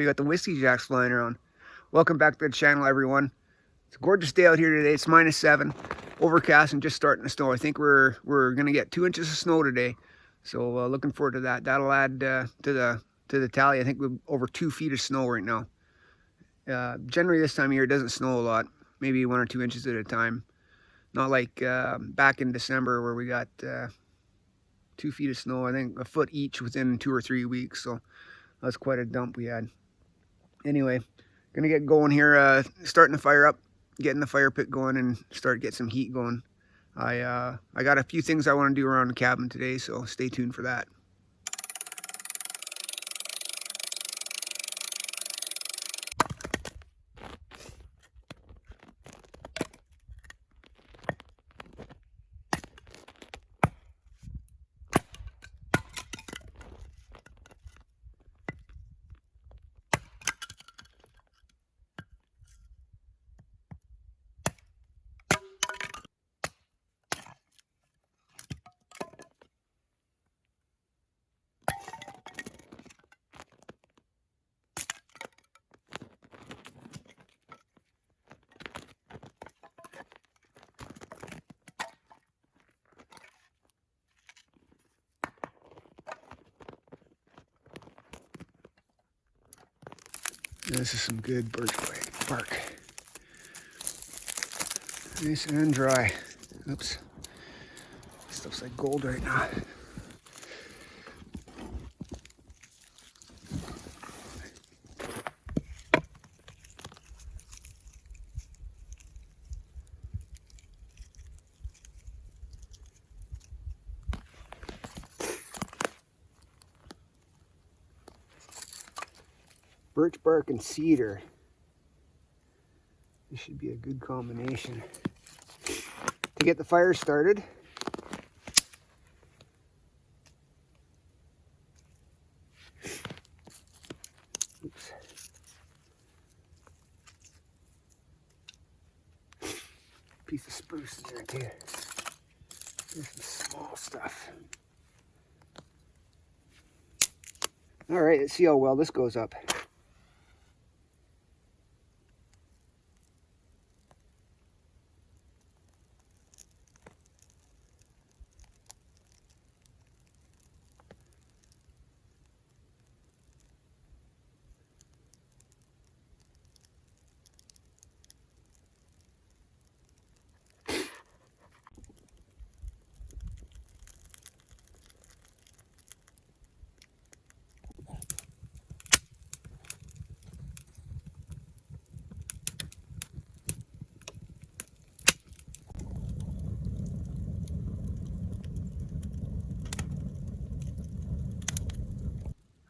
you got the whiskey jacks flying around. Welcome back to the channel, everyone. It's a gorgeous day out here today. It's -7, overcast and just starting to snow. I think we're gonna get 2 inches of snow today, so looking forward to that. That'll add to the tally. I think we're over 2 feet of snow right now. Generally this time of year it doesn't snow a lot, maybe 1 or 2 inches at a time. Not like back in December where we got 2 feet of snow. I think a foot each within 2 or 3 weeks. So that's quite a dump we had. Anyway, gonna get going here, starting the fire up, getting the fire pit going and get some heat going. I got a few things I want to do around the cabin today, so stay tuned for that. This is some good birch bark. Nice and dry. Oops. Stuff's like gold right now. Birch bark and cedar. This should be a good combination to get the fire started. Oops. Piece of spruce in there too. There's some small stuff. All right, let's see how well this goes up.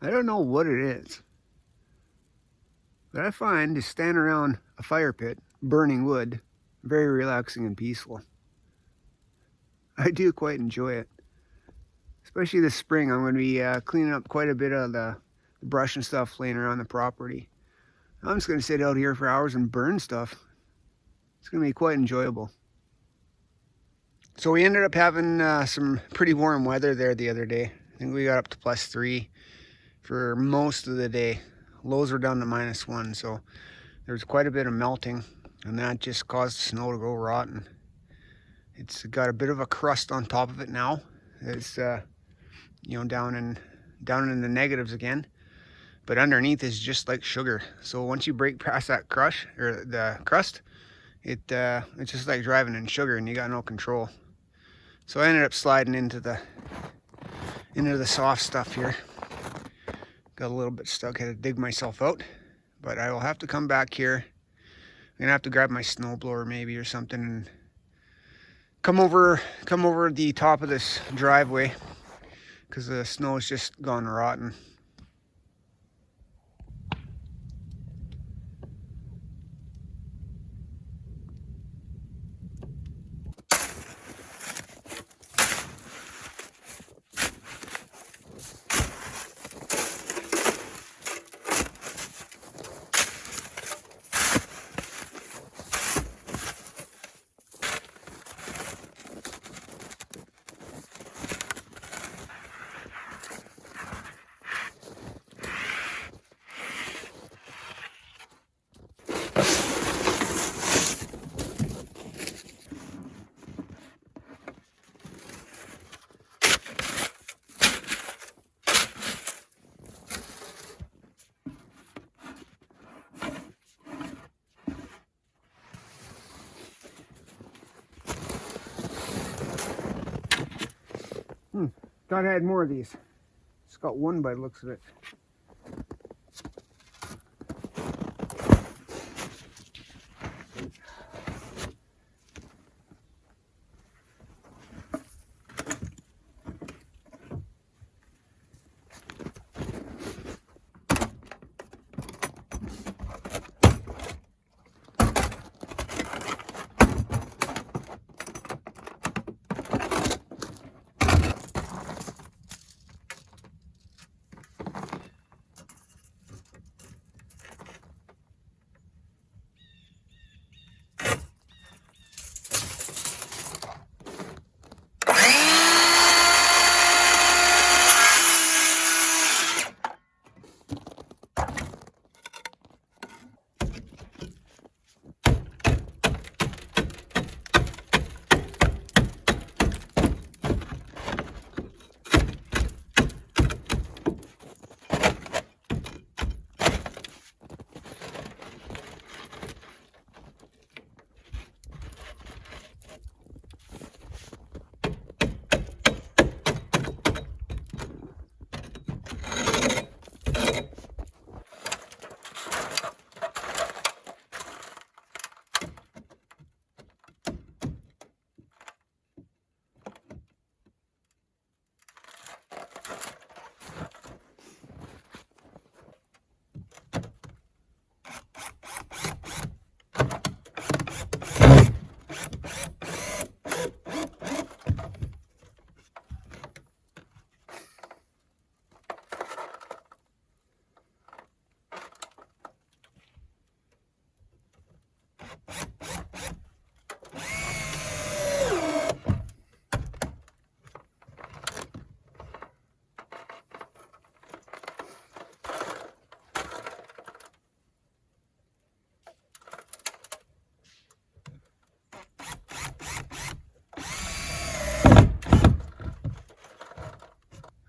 I don't know what it is, but I find to stand around a fire pit, burning wood, very relaxing and peaceful. I do quite enjoy it. Especially this spring, I'm going to be cleaning up quite a bit of the brush and stuff laying around the property. I'm just going to sit out here for hours and burn stuff. It's going to be quite enjoyable. So we ended up having some pretty warm weather there the other day. I think we got up to +3 for most of the day. Lows were down to -1, so there was quite a bit of melting, and that just caused the snow to go rotten. It's got a bit of a crust on top of it now. It's you know, down in the negatives again, but underneath is just like sugar. So once you break past that the crust, it's just like driving in sugar, and you got no control. So I ended up sliding into the soft stuff here. Got a little bit stuck, had to dig myself out, but I will have to come back here. I'm gonna have to grab my snowblower maybe or something and come over the top of this driveway because the snow has just gone rotten. Thought I had more of these. It's got one by the looks of it.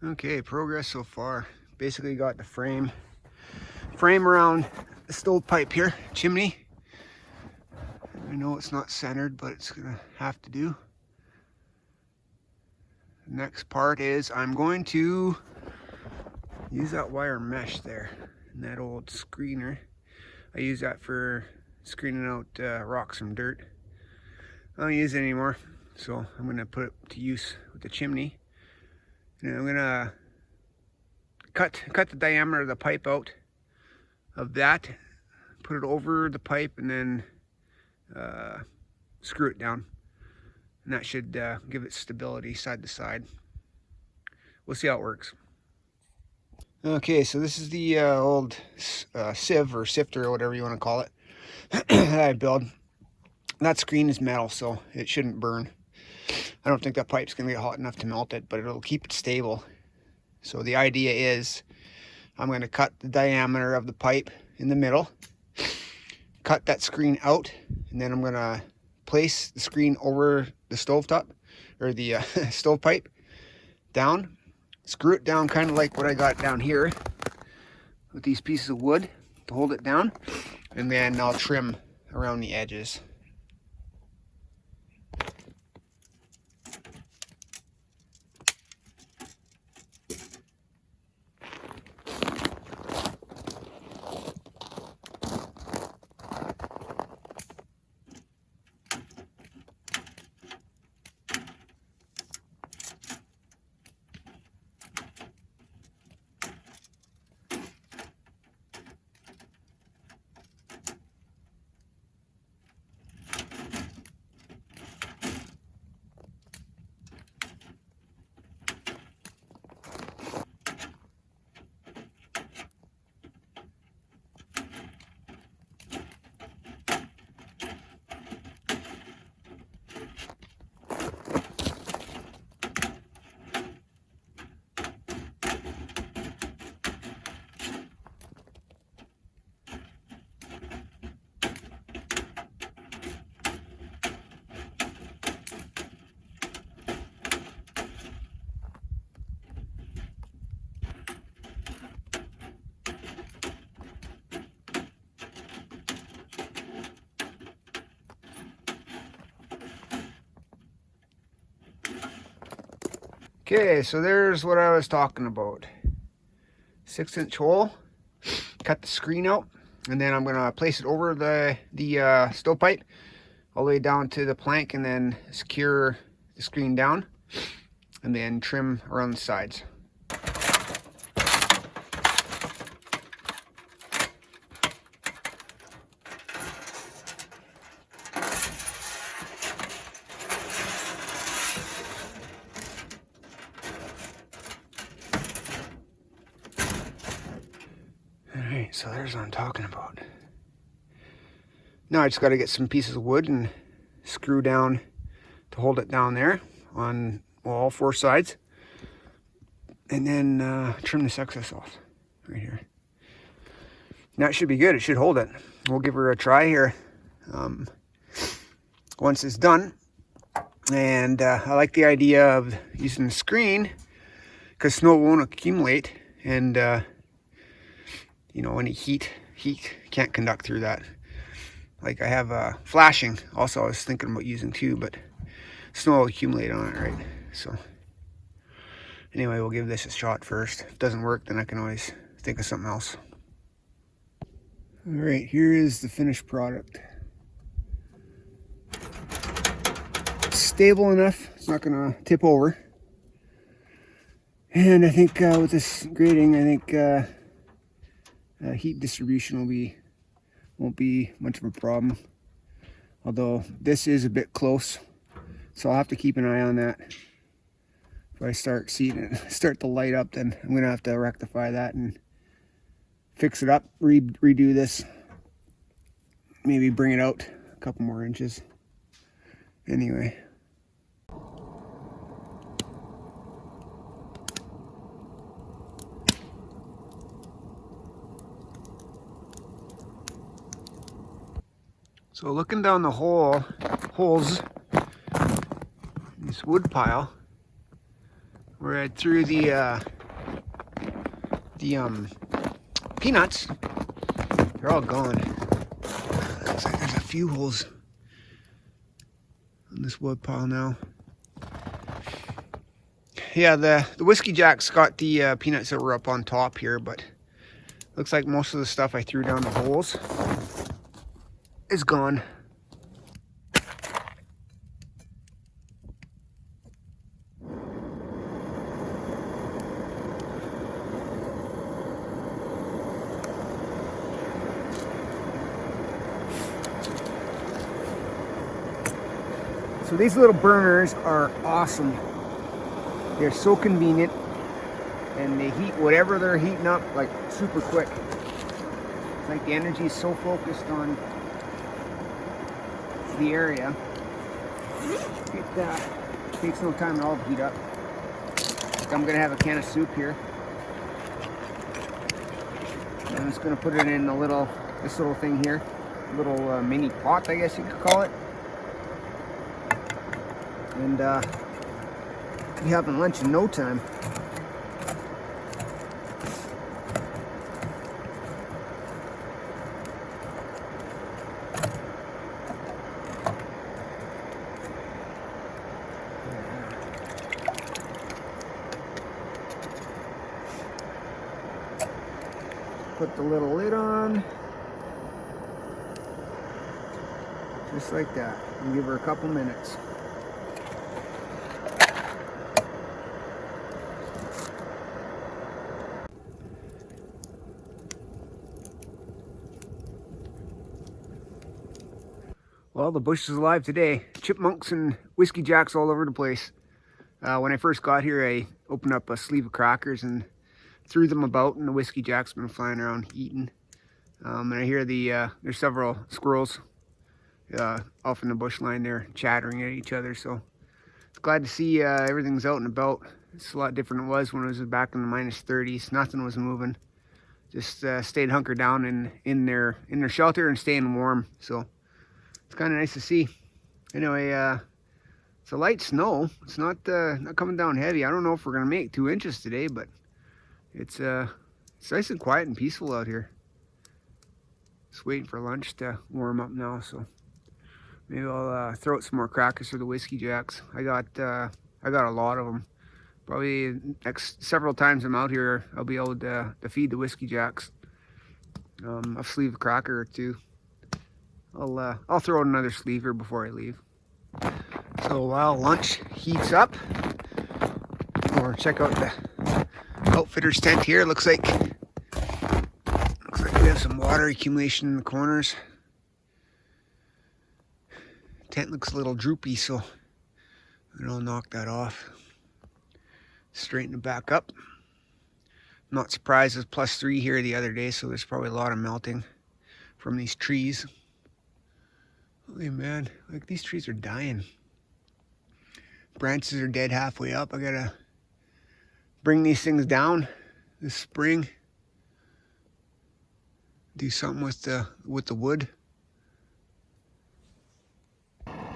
Okay, progress so far. Basically got the frame around the stovepipe here, chimney. I know it's not centered, but it's gonna have to do. The next part is I'm going to use that wire mesh there and that old screener. I use that for screening out rocks from dirt. I don't use it anymore, so I'm gonna put it to use with the chimney. And I'm gonna cut the diameter of the pipe out of that, put it over the pipe, and then screw it down. And that should give it stability side to side. We'll see how it works. Okay, so this is the old sieve or sifter or whatever you want to call it that I built. That screen is metal, so it shouldn't burn. I don't think that pipe's going to get hot enough to melt it, but it'll keep it stable. So the idea is I'm going to cut the diameter of the pipe in the middle, cut that screen out, and then I'm going to place the screen over the stovetop, or the stovepipe down, screw it down kind of like what I got down here with these pieces of wood to hold it down, and then I'll trim around the edges. Okay, so there's what I was talking about. 6-inch hole. Cut the screen out, and then I'm gonna place it over the stovepipe all the way down to the plank, and then secure the screen down, and then trim around the sides. Alright, so there's what I'm talking about. Now I just got to get some pieces of wood and screw down to hold it down there on all 4 sides, and then trim this excess off right here. Now it should be good. It should hold it. We'll give her a try here once it's done. And I like the idea of using the screen because snow won't accumulate, and you know, any heat can't conduct through that. Like I have flashing also I was thinking about using too, but snow will accumulate on it, right? So anyway, we'll give this a shot first. If it doesn't work, then I can always think of something else. All right, here is the finished product. It's stable enough, it's not gonna tip over. And I think with this grating, I think heat distribution won't be much of a problem. Although this is a bit close, so I'll have to keep an eye on that. If I start seeing it start to light up, then I'm gonna have to rectify that and fix it up, redo this, maybe bring it out a couple more inches. Anyway. So looking down the holes in this wood pile, where I threw the peanuts, they're all gone. Looks like there's a few holes on this wood pile now. Yeah, the Whiskey Jacks got the peanuts that were up on top here, but looks like most of the stuff I threw down the holes is gone. So these little burners are awesome. They're so convenient, and they heat whatever they're heating up like super quick. It's like the energy is so focused on the area, it takes no time at all to heat up. Like I'm gonna have a can of soup here. I'm just gonna put it in this little thing here, a little mini pot, I guess you could call it, and be having lunch in no time. Put the little lid on, just like that, and give her a couple minutes. Well, the bush is alive today. Chipmunks and Whiskey Jacks all over the place. When I first got here, I opened up a sleeve of crackers and threw them about, and the Whiskey Jack's been flying around eating. And I hear there's several squirrels off in the bush line there chattering at each other. So it's glad to see everything's out and about. It's a lot different than it was when it was back in the -30s. Nothing was moving. Just stayed hunkered down in their shelter and staying warm. So it's kind of nice to see. Anyway, it's a light snow. It's not coming down heavy. I don't know if we're gonna make 2 inches today, but it's nice and quiet and peaceful out here. Just waiting for lunch to warm up now, so maybe I'll throw out some more crackers for the Whiskey Jacks. I got a lot of them. Probably next several times I'm out here, I'll be able to feed the whiskey jacks. A sleeve of cracker or two. I'll throw in another sleeve here before I leave. So while lunch heats up, or check out the outfitter's tent here. Looks like we have some water accumulation in the corners. Tent looks a little droopy, so I'll knock that off. Straighten it back up. Not surprised, it's +3 here the other day, so there's probably a lot of melting from these trees. Holy man, like these trees are dying. Branches are dead halfway up. I gotta bring these things down this spring. Do something with the wood.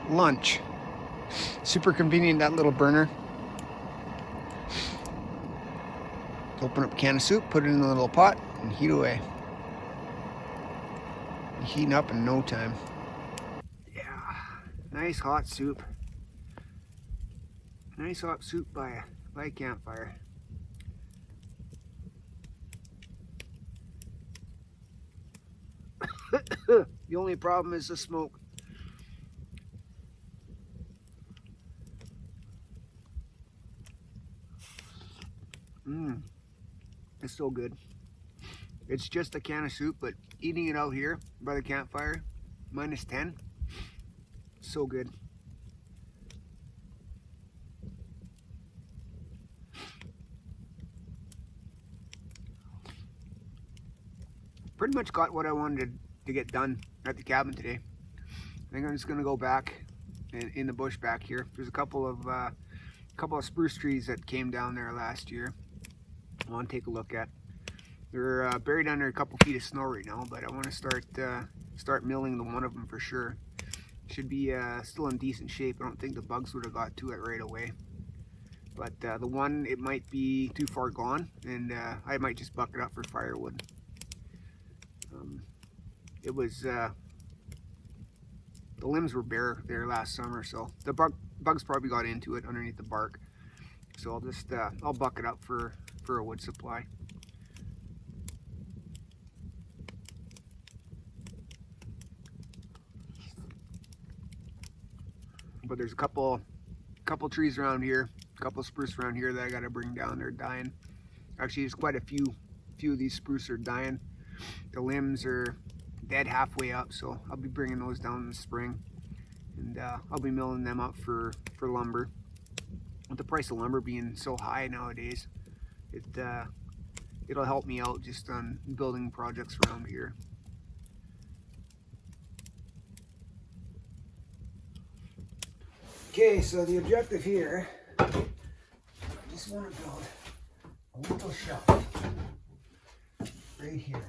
Lunch. Super convenient, that little burner. Open up a can of soup, put it in a little pot, and heat away. Heating up in no time. Yeah, nice hot soup. Nice hot soup by a campfire. The only problem is the smoke. It's so good. It's just a can of soup, but eating it out here by the campfire, -10, so good. Pretty much got what I wanted to get done at the cabin today. I think I'm just gonna go back in the bush back here. There's a couple of spruce trees that came down there last year. I want to take a look at. They're buried under a couple feet of snow right now, but I want to start milling the one of them for sure. Should be still in decent shape. I don't think the bugs would have got to it right away. But the one, it might be too far gone, and I might just buck it up for firewood. It was the limbs were bare there last summer, so the bugs probably got into it underneath the bark. So I'll just I'll buck it up for a wood supply. But there's a couple trees around here, a couple spruce around here that I gotta bring down. They're dying. Actually, there's quite a few of these spruce are dying. The limbs are dead halfway up, so I'll be bringing those down in the spring, and I'll be milling them up for lumber. With the price of lumber being so high nowadays, it'll help me out just on building projects around here. Okay, so the objective here, I just want to build a little shelf right here.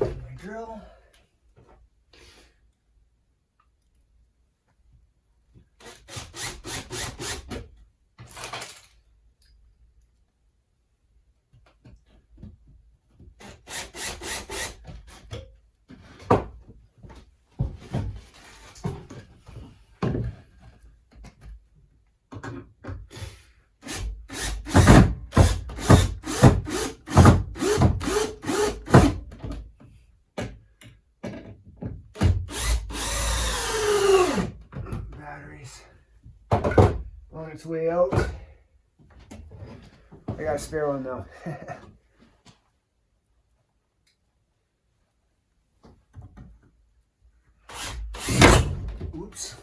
My drill. On its way out. I got a spare one though. Oops.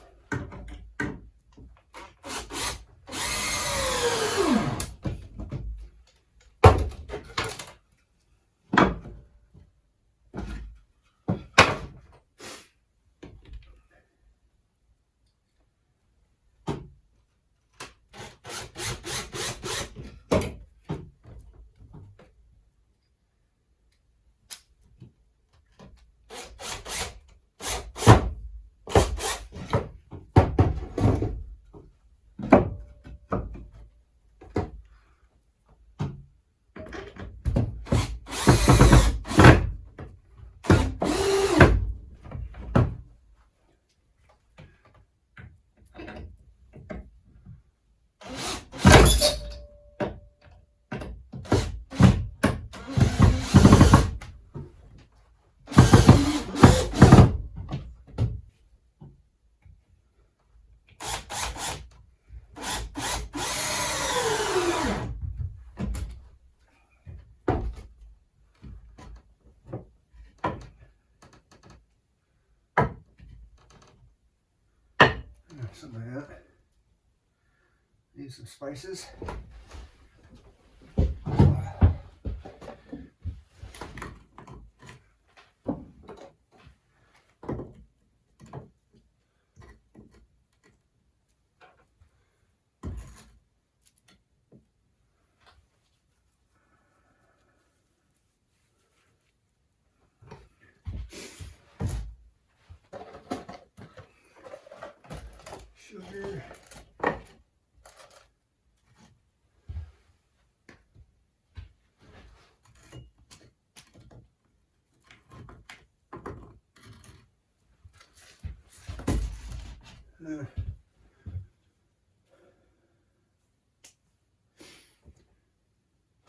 some of that. Need some spices. Sugar.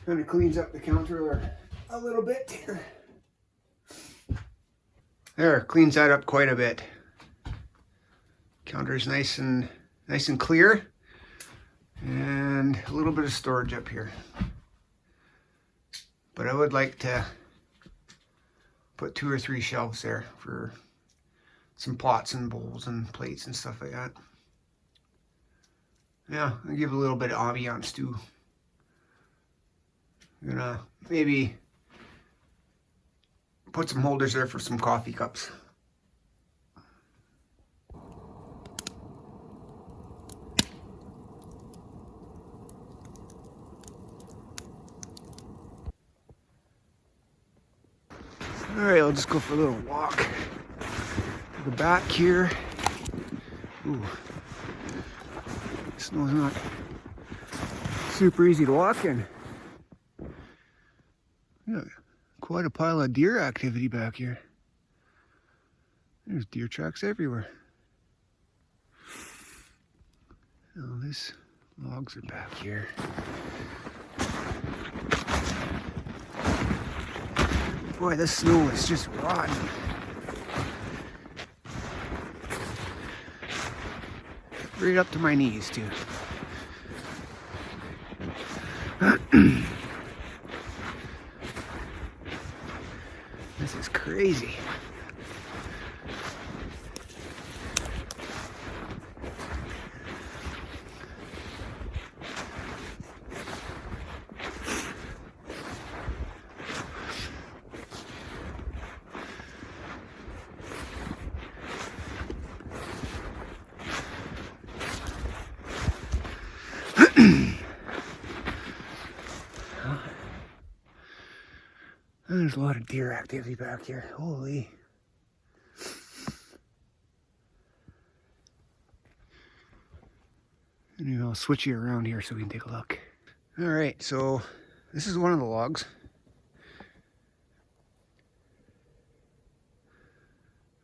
Kind of cleans up the counter a little bit here. There, cleans that up quite a bit. Counter's nice and clear, and a little bit of storage up here. But I would like to put 2 or 3 shelves there for some pots and bowls and plates and stuff like that. Yeah, I'll give a little bit of ambiance too. I'm gonna maybe put some holders there for some coffee cups. All right, I'll just go for a little walk to the back here. Ooh, snow's not super easy to walk in. Yeah, quite a pile of deer activity back here. There's deer tracks everywhere. Oh, these logs are back here. Boy, this snow is just rotten. Right up to my knees, too. This is crazy. There's a lot of deer activity back here. Holy. Anyway, I'll switch you around here so we can take a look. All right, so this is one of the logs.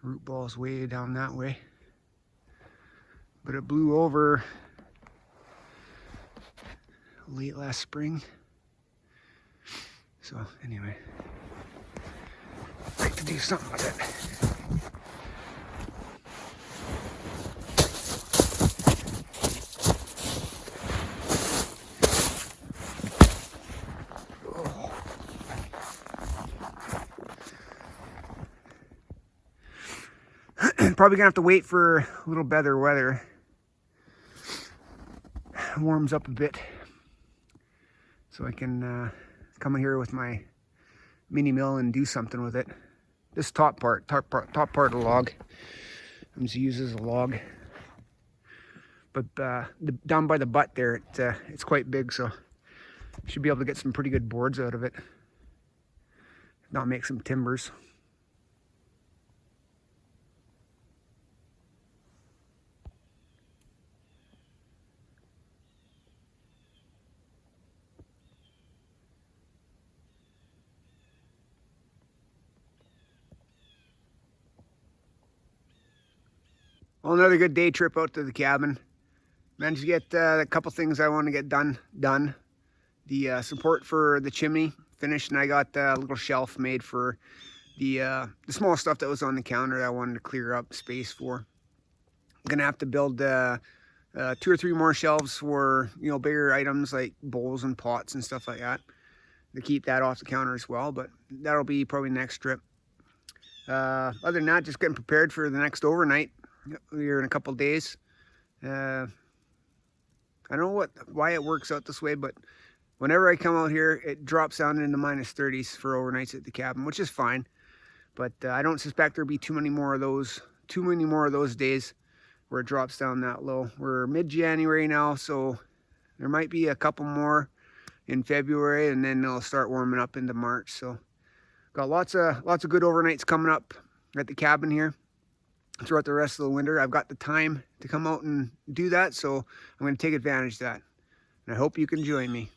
Root ball's way down that way. But it blew over late last spring. So anyway, I'd like to do something with it. Probably gonna have to wait for a little better weather. Warms up a bit, so I can come in here with my mini mill and do something with it. This top part of the log, I'm just use as a log. But down by the butt there, it's quite big, so should be able to get some pretty good boards out of it. If not, make some timbers. Well, another good day trip out to the cabin. Managed to get a couple things I want to get done. The support for the chimney finished, and I got a little shelf made for the small stuff that was on the counter that I wanted to clear up space for. I'm gonna have to build 2 or 3 more shelves for, you know, bigger items like bowls and pots and stuff like that, to keep that off the counter as well. But that'll be probably next trip. Other than that, just getting prepared for the next overnight. We're in a couple days, I don't know why it works out this way, but whenever I come out here, it drops down into -30s for overnights at the cabin, which is fine. But I don't suspect there'll be too many more of those days where it drops down that low. We're mid-January now, so there might be a couple more in February, and then it'll start warming up into March. So got lots of good overnights coming up at the cabin here throughout the rest of the winter. I've got the time to come out and do that, so I'm going to take advantage of that. And I hope you can join me.